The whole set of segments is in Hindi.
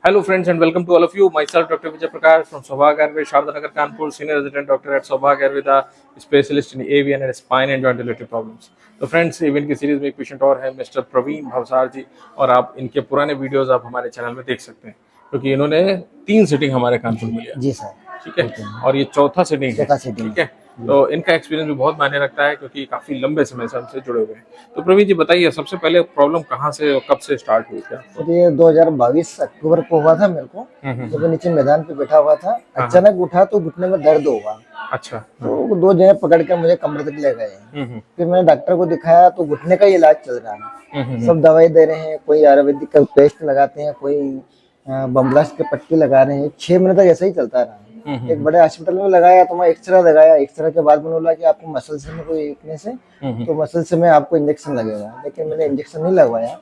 Hello friends and welcome to all of you. Myself Dr. Vijay Prakash from Sobhag Ayurveda, Shardanagar, Kanpur, senior resident doctor at Sobhag Ayurveda, specialist in AVN and spine and joint related problems. तो फ्रेंड्स इवेंट की सीरीज में एक पेशेंट और है मिस्टर प्रवीण भवसार जी, और आप इनके पुराने वीडियोस आप हमारे चैनल में देख सकते हैं क्योंकि इन्होंने 3 सिटिंग हमारे कानपुर में लिया। जी सर। ठीक है, और ये चौथा सिटिंग है। ठीक है, तो इनका एक्सपीरियंस भी बहुत मायने रखता है क्योंकि काफी लंबे समय से हमसे जुड़े हुए हैं। तो प्रवीण जी बताइए, सबसे पहले प्रॉब्लम कहाँ से और कब से स्टार्ट हुई थी आपको? ये 2022 अक्टूबर को हुआ था मेरे को, जब मैं नीचे मैदान पे बैठा हुआ था, अचानक उठा तो घुटने में दर्द हुआ। अच्छा। तो 2 जने पकड़ के मुझे कमरे तक ले गए। फिर मैंने डॉक्टर को दिखाया तो घुटने का इलाज चल रहा है। सब दवाई दे रहे हैं, कोई आयुर्वेदिक का पेस्ट लगाते हैं, कोई बमब्लास्ट के पट्टी लगा रहे हैं। 6 महीने तक ऐसा ही चलता रहा। एक बड़े हॉस्पिटल में लगाया तो मैं एक्सरे लगाया। एक्सरे के बाद मैंने बोला कि आपको मसल्स में कोई वीकनेस है तो मसल्स में आपको इंजेक्शन लगेगा, लेकिन मैंने इंजेक्शन नहीं लगवाया।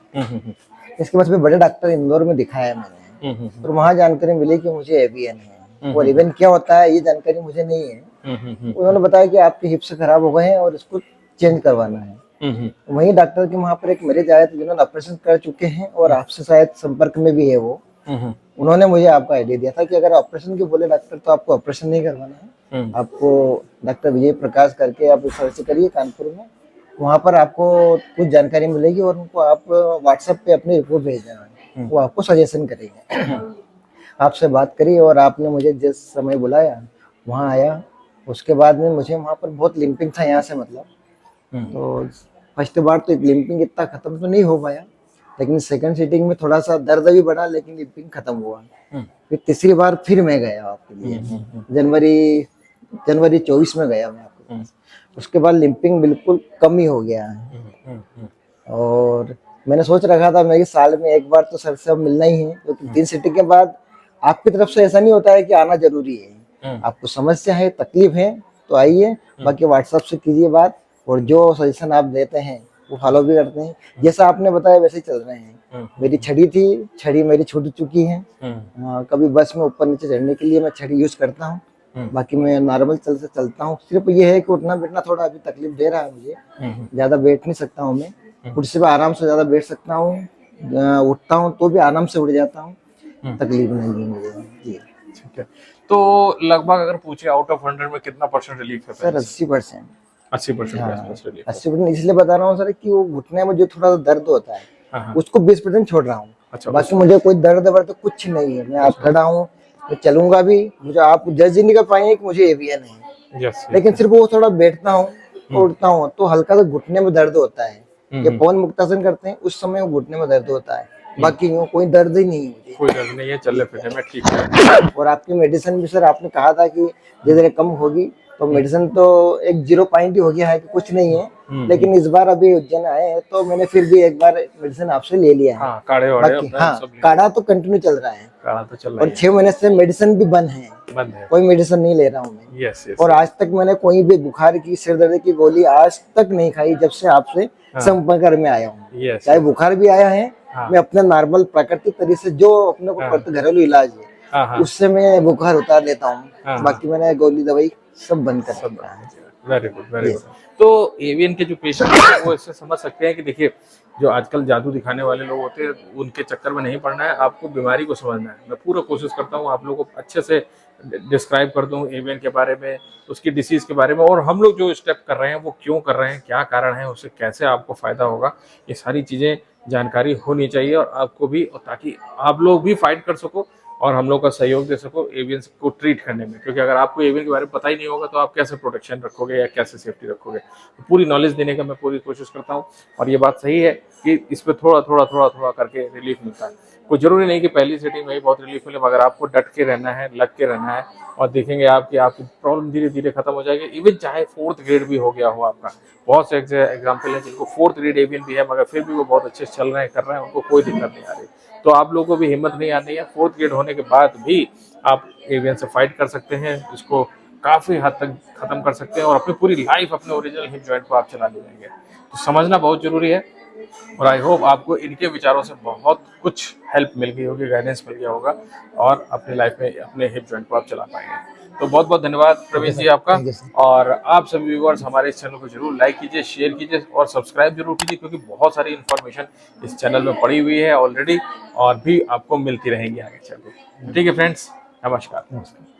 इसके बाद फिर बड़े डॉक्टर इंदौर में दिखाया मैंने, तो वहाँ जानकारी मिली कि मुझे एवीएन है, और एवीएन क्या होता है ये जानकारी मुझे नहीं है। उन्होंने बताया कि आपके हिप्स खराब हो गए हैं और इसको चेंज करवाना है। वहीं डॉक्टर के वहाँ पर एक मरीज आए थे जिन्होंने ऑपरेशन कर चुके हैं और आपसे शायद संपर्क में भी है वो। उन्होंने मुझे आपका आइडिया दिया था कि अगर ऑपरेशन के बोले डॉक्टर तो आपको ऑपरेशन नहीं करवाना है, आपको डॉक्टर विजय प्रकाश करके आप सर्च करिए कानपुर में, वहाँ पर आपको कुछ जानकारी मिलेगी और उनको आप व्हाट्सएप पे अपनी रिपोर्ट भेज देना, वो आपको सजेशन करेंगे। आपसे बात करी और आपने मुझे जिस समय बुलाया वहाँ आया। उसके बाद में मुझे वहाँ पर बहुत लिम्पिंग था यहाँ से, मतलब तो फर्स्ट बार तो लिम्पिंग इतना खत्म तो नहीं हो पाया, लेकिन सेकंड सीटिंग में थोड़ा सा दर्द भी बढ़ा, लेकिन लिम्पिंग खत्म हुआ। फिर तीसरी बार फिर मैं गया आपके लिए, जनवरी 24 में गया मैं आपके पास। उसके बाद लिम्पिंग बिल्कुल कम ही हो गया है। और मैंने सोच रखा था मेरी साल में एक बार तो सर से अब मिलना ही है, क्योंकि 3 सीटिंग के बाद आपकी तरफ से ऐसा नहीं होता है कि आना जरूरी है। आपको समस्या है, तकलीफ है तो आइए, बाकी व्हाट्सएप से कीजिए बात, और जो सजेशन आप देते हैं वो फॉलो भी करते हैं। जैसा आपने बताया वैसे ही चल रहे हैं। मेरी छड़ी थी, छड़ी मेरी छूट चुकी है। कभी बस में ऊपर नीचे चढ़ने के लिए मैं छड़ी यूज करता हूँ, बाकी मैं नॉर्मल चलता हूँ। सिर्फ ये है कि उठना बैठना थोड़ा अभी तकलीफ दे रहा है मुझे, ज्यादा बैठ नहीं सकता हूँ मैं। कुर्सी पे आराम से ज्यादा बैठ सकता हूँ, उठता हूँ तो भी आराम से उठ जाता हूँ, तकलीफ नहीं है मुझे। जी ठीक है, तो लगभग अगर पूछे आउट ऑफ 100 में कितना % रिलीफ है? सर 80%। 80% हाँ, के आसपास रिलीफ है। 80% इसलिए बता रहा हूँ सर कि वो घुटने में जो थोड़ा दर्द होता है उसको 20% छोड़ रहा हूँ। अच्छा, बाकी मुझे कोई दर्द वर्द तो कुछ नहीं है। मैं आप खड़ा हूँ, मैं चलूंगा भी, मुझे आप जज ही नहीं कर पाएंगे कि मुझे एवीएन है। लेकिन सिर्फ वो थोड़ा बैठता हूँ, उठता हूँ तो हल्का सा घुटने में दर्द होता है। ये पवन मुक्तासन करते हैं उस समय घुटने में दर्द होता है, बाकी कोई दर्द ही नहीं है मुझे। कोई दर्द नहीं है, चलने फिरने में ठीक है। और आपकी मेडिसिन भी सर आपने कहा था कि धीरे धीरे कम होगी, तो मेडिसिन तो एक 0 पॉइंट ही हो गया है कि कुछ नहीं है। लेकिन इस बार अभी उज्जैन आए हैं तो मैंने फिर भी एक बार मेडिसिन आपसे ले लिया है। हाँ, काढ़े वाढ़े बाकी काढ़ा तो कंटिन्यू चल रहा है, काढ़ा तो चल रहा है, और 6 महीने से मेडिसिन भी बंद है, कोई मेडिसिन नहीं ले रहा हूँ मैं। यस। और आज तक मैंने कोई भी बुखार की, सिर दर्द की गोली आज तक नहीं खाई जब से आपसे संपर्क में आया हूँ। चाहे बुखार भी आया है, मैं अपने नॉर्मल प्राकृतिक तरीके से जो अपने को घरेलू इलाज है उससे मैं बुखार उतार लेता हूँ। बाकी मैंने गोली दवाई सब बंद कर दिया है। Very good, very good. तो एवियन के जो पेशेंट हैं वो इससे समझ सकते हैं कि देखिए, जो आजकल जादू दिखाने वाले लोग होते हैं उनके चक्कर में नहीं पड़ना है, आपको बीमारी को समझना है। मैं पूरा कोशिश करता हूँ आप लोगों को अच्छे से डिस्क्राइब कर दूँ एवियन के बारे में, उसकी डिसीज के बारे में, और हम लोग जो स्टेप कर रहे हैं वो क्यों कर रहे हैं, क्या कारण है, उससे कैसे आपको फायदा होगा, ये सारी चीजें जानकारी होनी चाहिए और आपको भी, और ताकि आप लोग भी फाइट कर सको और हम लोग का सहयोग दे सको एवियन को ट्रीट करने में। क्योंकि अगर आपको एवियन के बारे में पता ही नहीं होगा तो आप कैसे प्रोटेक्शन रखोगे या कैसे सेफ्टी रखोगे। तो पूरी नॉलेज देने का मैं पूरी कोशिश करता हूँ, और ये बात सही है कि इस पर थोड़ा थोड़ा करके रिलीफ मिलता है। कोई जरूरी नहीं कि पहली सिटिंग में ही बहुत रिलीफ मिले, मगर आपको डट के रहना है, लग के रहना है, और देखेंगे आपकी प्रॉब्लम धीरे धीरे खत्म हो जाएगी। इवन चाहे 4th ग्रेड भी हो गया हो आपका, बहुत से एग्जाम्पल हैं जिनको 4th ग्रेड एवियन भी है मगर फिर भी वो बहुत अच्छे से चल रहे हैं, कर रहे हैं, उनको कोई दिक्कत नहीं आ रही। तो आप लोगों को भी हिम्मत नहीं आनी है, 4th ग्रेड होने के बाद भी आप एवियन से फाइट कर सकते हैं, इसको काफी हद तक खत्म कर सकते हैं और अपनी पूरी लाइफ अपने ओरिजिनल हिप जॉइंट को आप चला ले जाएंगे। तो समझना बहुत जरूरी है, और आई होप आपको इनके विचारों से बहुत कुछ हेल्प मिल गई होगी, गाइडेंस मिल गया होगा, और अपनी लाइफ में अपने हिप जॉइंट को आप चला पाएंगे। तो बहुत बहुत धन्यवाद प्रवीण जी आपका, और आप सभी व्यूअर्स हमारे इस चैनल को जरूर लाइक कीजिए, शेयर कीजिए और सब्सक्राइब जरूर कीजिए, क्योंकि बहुत सारी इन्फॉर्मेशन इस चैनल में पड़ी हुई है ऑलरेडी, और भी आपको मिलती रहेंगी आगे चल के। ठीक है फ्रेंड्स, नमस्कार। नमस्कार।